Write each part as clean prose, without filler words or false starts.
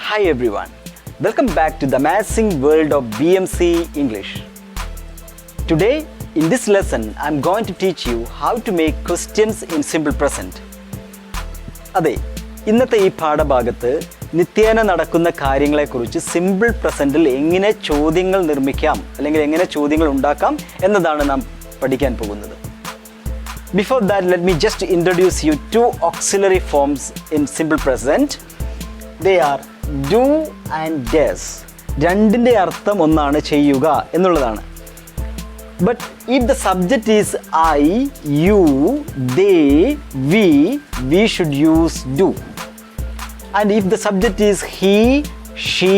Hi everyone, welcome back to the amazing world of BMC English. Today in this lesson I am going to teach you how to make questions in simple present. അതെ, ഇന്നത്തെ ഈ പാഠഭാഗത്ത് നിത്യേന നടക്കുന്ന കാര്യങ്ങളെക്കുറിച്ച് simple പ്രസൻറ്റിൽ എങ്ങനെ ചോദ്യങ്ങൾ നിർമ്മിക്കാം അല്ലെങ്കിൽ എങ്ങനെ ചോദ്യങ്ങൾ ഉണ്ടാക്കാം എന്നതാണ് നാം പഠിക്കാൻ പോകുന്നത്. Before that, let me just introduce you two auxiliary forms in simple present. They are do and does. രണ്ടിൻ്റെ അർത്ഥം ഒന്നാണ് ചെയ്യുക എന്നുള്ളതാണ്. But if the subject is I, you, they, we should use do. And if the subject is he, she,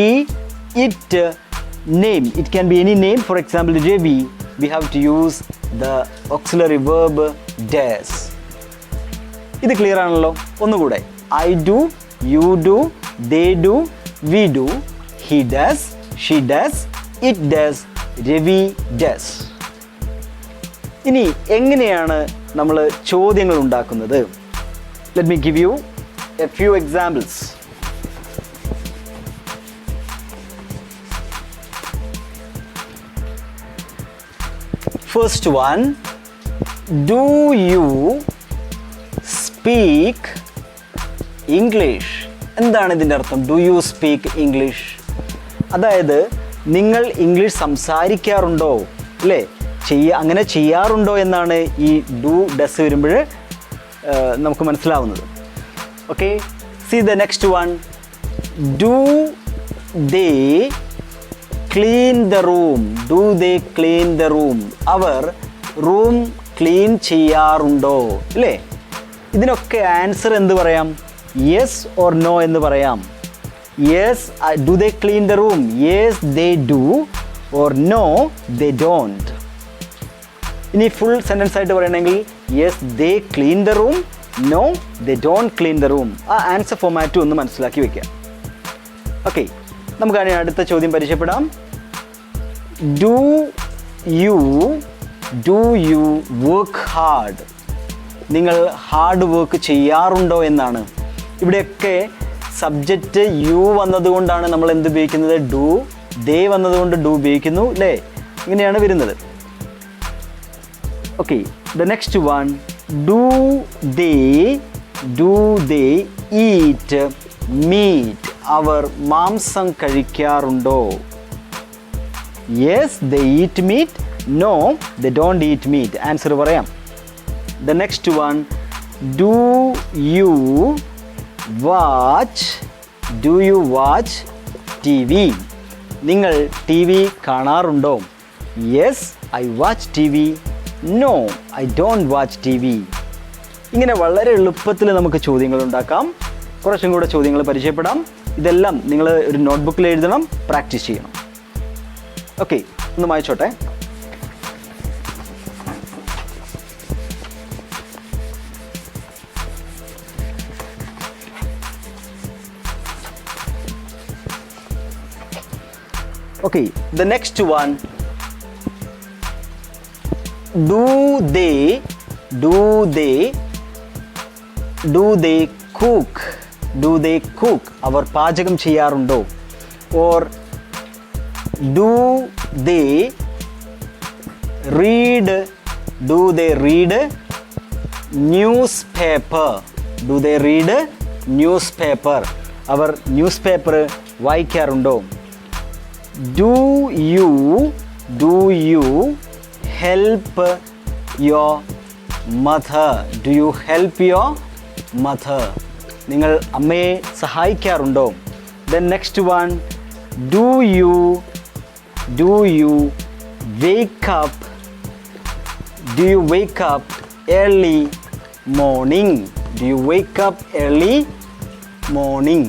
it, name, it can be any name. For example, Ravi, we have to use the auxiliary verb does. ഇത് clear ആണല്ലോ? ഒന്നുകൂടെ. I do, you do, they do, we do, he does, she does, it does, Ravi does. ഇനി എങ്ങനെയാണ് നമ്മൾ ചോദ്യങ്ങൾ ഉണ്ടാക്കുന്നത്? Let me give you a few examples. First one, do you speak English? എന്താണ് ഇതിൻ്റെ അർത്ഥം? Do you speak English? അതായത് നിങ്ങൾ ഇംഗ്ലീഷ് സംസാരിക്കാറുണ്ടോ, അല്ലേ? അങ്ങനെ ചെയ്യാറുണ്ടോ എന്നാണ് ഈ ഡു ഡസ് വരുമ്പോൾ നമുക്ക് മനസ്സിലാവുന്നത്. Okay, see the next one, do they clean the room? Do they clean the room? അവർ റൂം ക്ലീൻ ചെയ്യാറുണ്ടോ, അല്ലേ? ഇതിനൊക്കെ ആൻസർ എന്ത് പറയാം? യെസ് ഓർ നോ എന്ന് പറയാം. Yes, do they clean the room? Yes they do, or no they don't. ഇനി full sentence ആയിട്ട് പറയണമെങ്കിൽ yes they clean the room, no they don't clean the room. ആ ആൻസർ ഫോമാറ്റും ഒന്ന് മനസ്സിലാക്കി വെക്കാം. ഓക്കെ, നമുക്കതിന് അടുത്ത ചോദ്യം പരിചയപ്പെടാം. Do you work hard? നിങ്ങൾ ഹാർഡ് വർക്ക് ചെയ്യാറുണ്ടോ എന്നാണ്. ഇവിടെയൊക്കെ സബ്ജക്റ്റ് യു വന്നതുകൊണ്ടാണ് നമ്മൾ എന്ത് ഉപയോഗിക്കുന്നത്? ഡു. ദേ വന്നതുകൊണ്ട് ഡു ഉപയോഗിക്കുന്നു, അല്ലേ? ഇങ്ങനെയാണ് വരുന്നത്. Okay, the next one, do they eat meat? അവർ മാംസം കഴിക്കാറുണ്ടോ? Yes they eat meat, no they don't eat meat. Answer പറയാം. The next one, do you watch TV? നിങ്ങൾ ടി വി കാണാറുണ്ടോ? Yes I watch T V, no I don't watch T V. ഇങ്ങനെ വളരെ എളുപ്പത്തിൽ നമുക്ക് ചോദ്യങ്ങൾ ഉണ്ടാക്കാം. കുറച്ചും കൂടെ ചോദ്യങ്ങൾ പരിചയപ്പെടാം. ഇതെല്ലാം നിങ്ങൾ ഒരു നോട്ട്ബുക്കിൽ എഴുതണം, പ്രാക്ടീസ് ചെയ്യണം. ഓക്കെ, ഒന്ന് വായിച്ചോട്ടെ. Okay, the next one, do they cook? Do they cook? അവർ പാചകം ചെയ്യാറുണ്ടോ? Or do they read newspaper? Do they read newspaper? അവർ ന്യൂസ് പേപ്പർ വായിക്കാറുണ്ടോ? Do you help your mother? Do you help your mother? നിങ്ങൾ അമ്മയെ സഹായിക്കാറുണ്ടോ? Then next one, do you wake up? Do you wake up early morning? Do you wake up early morning?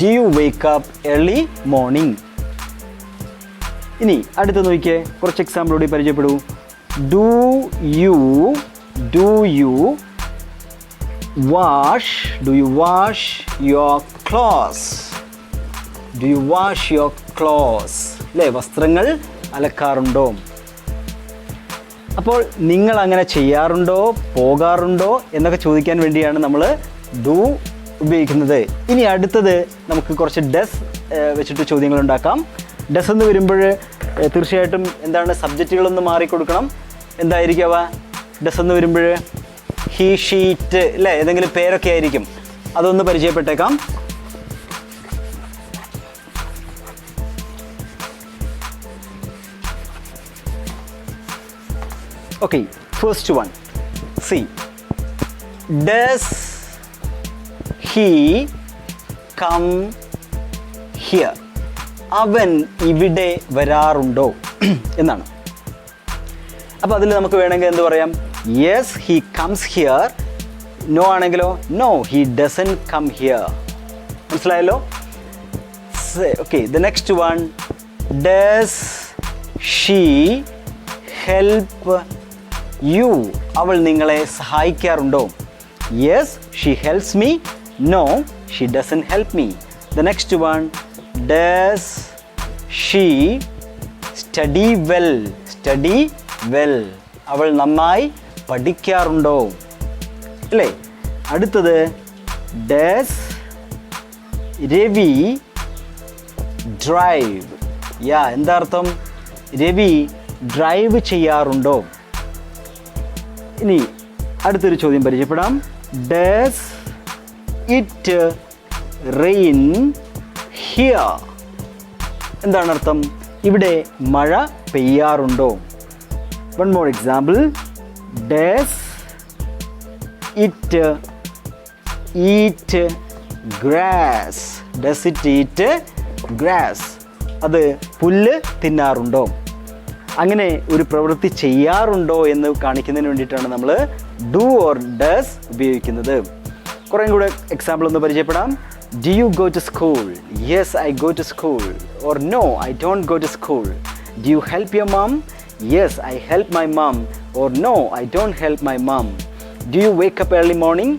Do you wake up early morning? ഇനി അടുത്ത നോക്കിയേ, കുറച്ച് example കൂടി പരിചയപ്പെടൂ. Do you wash your clothes? Do you wash your clothes? അല്ലേ, വസ്ത്രങ്ങൾ അലക്കാറുണ്ടോ? അപ്പോൾ നിങ്ങൾ അങ്ങനെ ചെയ്യാറുണ്ടോ, പോകാറുണ്ടോ എന്നൊക്കെ ചോദിക്കാൻ വേണ്ടിയാണ് നമ്മൾ ഡു ഉപയോഗിക്കുന്നത്. ഇനി അടുത്തത് നമുക്ക് കുറച്ച് ഡസ് വെച്ചിട്ട് ചോദ്യങ്ങൾ ഉണ്ടാക്കാം. ഡസ് എന്ന് വരുമ്പോൾ തീർച്ചയായിട്ടും എന്താണ് സബ്ജക്റ്റുകളൊന്ന് മാറിക്കൊടുക്കണം. എന്തായിരിക്കും അവ? ഡസ് എന്ന് വരുമ്പോൾ ഹീ, ഷീറ്റ് അല്ലേ, ഏതെങ്കിലും പേരൊക്കെ ആയിരിക്കും. അതൊന്ന് പരിചയപ്പെട്ടേക്കാം. Okay, first one. See, does he come here? അവൻ ഇവിടെ വരാറുണ്ടോ എന്നാണ്. അപ്പോൾ അതിൽ നമുക്ക് വേണമെങ്കിൽ എന്ത് പറയാം? Yes, he comes here. No ആണെങ്കിലോ? No, he doesn't come here. മനസ്സിലായല്ലോ? Okay, the next one. Does she help you? അവൾ നിങ്ങളെ സഹായിക്കാറുണ്ടോ? Yes, she helps me. No, she doesn't help me. The next one. Does she study well? Study well, അവൾ നന്നായി പഠിക്കാറുണ്ടോ അല്ലേ? അടുത്തത് does Ravi drive? യാ, എന്താ അർത്ഥം? രവി ഡ്രൈവ് ചെയ്യാറുണ്ടോ? ഇനി അടുത്തൊരു ചോദ്യം പരിചയപ്പെടാം. Does it rain here? എന്താണ് അർത്ഥം? ഇവിടെ മഴ പെയ്യാറുണ്ടോ? One more example. Does it eat grass? Does it eat grass? അത് പുല്ല് തിന്നാറുണ്ടോ? അങ്ങനെ ഒരു പ്രവൃത്തി ചെയ്യാറുണ്ടോ എന്ന് കാണിക്കുന്നതിന് വേണ്ടിയിട്ടാണ് നമ്മൾ ഡു ഓർ ഡസ് ഉപയോഗിക്കുന്നത്. കുറേ കൂടെ എക്സാമ്പിൾ ഒന്ന് പരിചയപ്പെടാം. Do you go to school? Yes, I go to school. Or no, I don't go to school. Do you help your mum? Yes, I help my mum. Or no, I don't help my mum. Do you wake up early morning?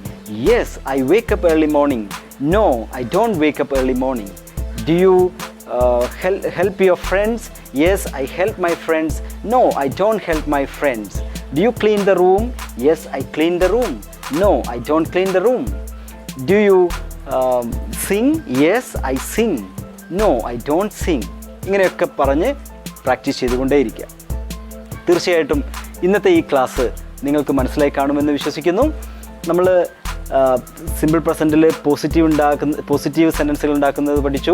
Yes, I wake up early morning. No, I don't wake up early morning. ഡു യു help your friends? Yes, I help my friends. No, I don't help my friends. Do you clean the room? Yes, I clean the room. No, I don't clean the room. Do you sing? Yes, I sing. No, I don't sing. ഇങ്ങനെയൊക്കെ പറഞ്ഞ് practice ചെയ്തുകൊണ്ടേയിരിക്കുക. തീർച്ചയായിട്ടും ഇന്നത്തെ ഈ class നിങ്ങൾക്ക് മനസ്സിലായി കാണുമെന്ന് വിശ്വസിക്കുന്നു. നമ്മൾ സിമ്പിൾ പ്രസൻറ്റിൽ പോസിറ്റീവ് സെൻറ്റൻസുകൾ ഉണ്ടാക്കുന്നത് പഠിച്ചു,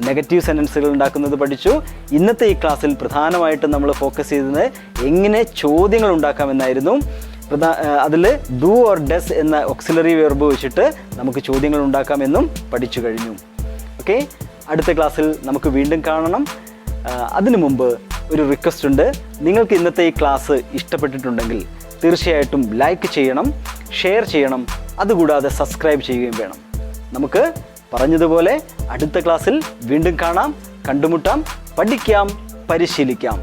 നെഗറ്റീവ് സെൻറ്റൻസുകൾ ഉണ്ടാക്കുന്നത് പഠിച്ചു. ഇന്നത്തെ ഈ ക്ലാസ്സിൽ പ്രധാനമായിട്ടും നമ്മൾ ഫോക്കസ് ചെയ്തത് എങ്ങനെ ചോദ്യങ്ങൾ ഉണ്ടാക്കാമെന്നായിരുന്നു. അതിൽ ഡു ഓർ ഡസ് എന്ന ഓക്സിലറി വെർബ് വെച്ചിട്ട് നമുക്ക് ചോദ്യങ്ങൾ ഉണ്ടാക്കാമെന്നും പഠിച്ചു കഴിഞ്ഞു. ഓക്കെ, അടുത്ത ക്ലാസ്സിൽ നമുക്ക് വീണ്ടും കാണണം. അതിനു മുമ്പ് ഒരു റിക്വസ്റ്റ് ഉണ്ട്. നിങ്ങൾക്ക് ഇന്നത്തെ ഈ ക്ലാസ് ഇഷ്ടപ്പെട്ടിട്ടുണ്ടെങ്കിൽ തീർച്ചയായിട്ടും ലൈക്ക് ചെയ്യണം, ഷെയർ ചെയ്യണം, അതുകൂടാതെ സബ്സ്ക്രൈബ് ചെയ്യുകയും വേണം. നമുക്ക് പറഞ്ഞതുപോലെ അടുത്ത ക്ലാസ്സിൽ വീണ്ടും കാണാം, കണ്ടുമുട്ടാം, പഠിക്കാം, പരിശീലിക്കാം.